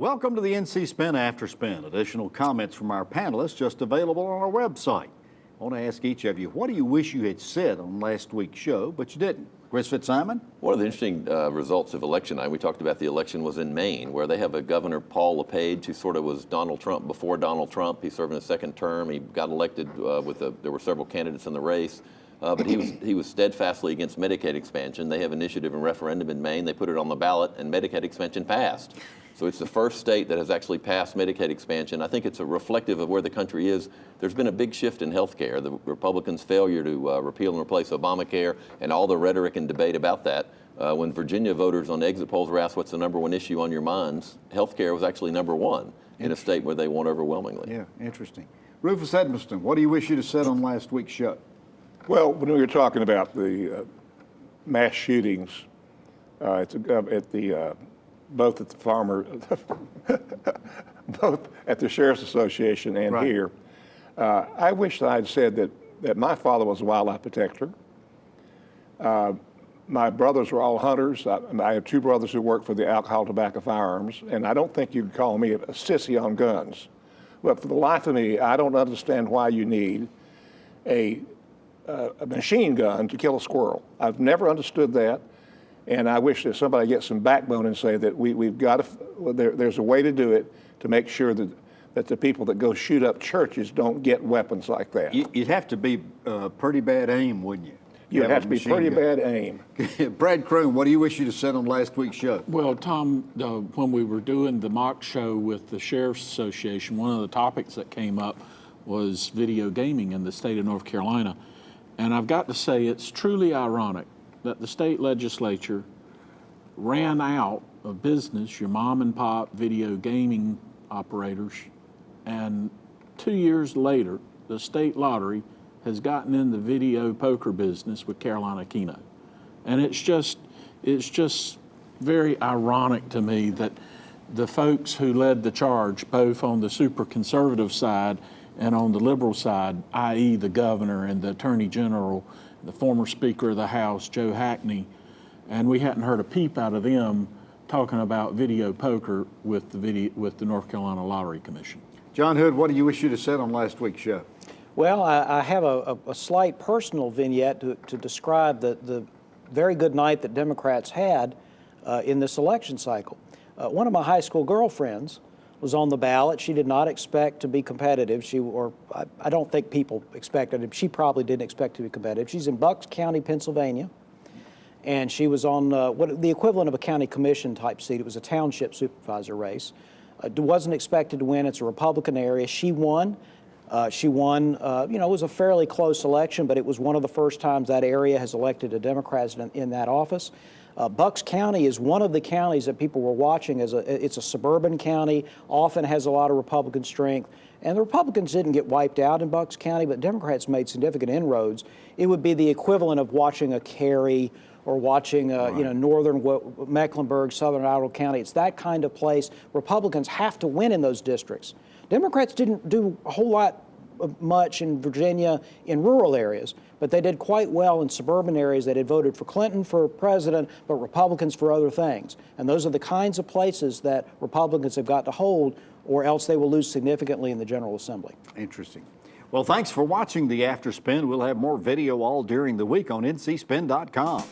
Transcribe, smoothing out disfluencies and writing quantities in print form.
Welcome to the NC Spin After Spin. Additional comments from our panelists just available on our website. I want to ask each of you, what do you wish you had said on last week's show, but you didn't? Chris Fitzsimon? One of the interesting results of election night, we talked about the election, was in Maine, where they have a Governor, Paul LePage, who sort of was Donald Trump before Donald Trump. He's serving a second term. He got elected there were several candidates in the race. But he was steadfastly against Medicaid expansion. They have initiative and referendum in Maine. They put it on the ballot, and Medicaid expansion passed. So it's the first state that has actually passed Medicaid expansion. I think it's a reflective of where the country is. There's been a big shift in health care. The Republicans' failure to repeal and replace Obamacare and all the rhetoric and debate about that. When Virginia voters on exit polls were asked what's the #1 issue on your minds, health care was actually #1 in a state where they won overwhelmingly. Yeah, interesting. Rufus Edmisten, what do you wish you'd have said on last week's show? Well, when we were talking about the mass shootings both at the both at the Sheriff's Association and right here, I wish that I'd said that my father was a wildlife protector. My brothers were all hunters. I have two brothers who work for the Alcohol, Tobacco, Firearms, and I don't think you'd call me a sissy on guns. But for the life of me, I don't understand why you need a machine gun to kill a squirrel. I've never understood that. And I wish that somebody gets some backbone and say that we've got to, there's a way to do it to make sure that the people that go shoot up churches don't get weapons like that. You'd have to be pretty bad aim, wouldn't you? You'd have to be pretty bad aim. Brad Crone, what do you wish you'd have said on last week's show? Well, Tom, when we were doing the mock show with the Sheriff's Association, one of the topics that came up was video gaming in the state of North Carolina. And I've got to say, it's truly ironic that the state legislature ran out of business, your mom and pop video gaming operators, and 2 years later, the state lottery has gotten in the video poker business with Carolina Keno. And it's just very ironic to me that the folks who led the charge, both on the super conservative side and on the liberal side, i.e. the governor and the attorney general, the former Speaker of the House, Joe Hackney, and we hadn't heard a peep out of them talking about video poker with the North Carolina Lottery Commission. John Hood, what do you wish you'd have said on last week's show? Well, I have a slight personal vignette to describe the very good night that Democrats had in this election cycle. One of my high school girlfriends was on the ballot. She did not expect to be competitive. I don't think people expected it. She probably didn't expect to be competitive. She's in Bucks County, Pennsylvania, and she was on the equivalent of a county commission type seat. It was a township supervisor race. Wasn't expected to win. It's a Republican area. She won. She won, it was a fairly close election, but it was one of the first times that area has elected a Democrat in that office. Bucks County is one of the counties that people were watching. It's a suburban county, often has a lot of Republican strength. And the Republicans didn't get wiped out in Bucks County, but Democrats made significant inroads. It would be the equivalent of watching a Cary or watching, northern Mecklenburg, southern Idaho County. It's that kind of place. Republicans have to win in those districts. Democrats didn't do a whole lot much in Virginia in rural areas, but they did quite well in suburban areas that had voted for Clinton for president, but Republicans for other things. And those are the kinds of places that Republicans have got to hold, or else they will lose significantly in the General Assembly. Interesting. Well, thanks for watching the After Spin. We'll have more video all during the week on ncspin.com.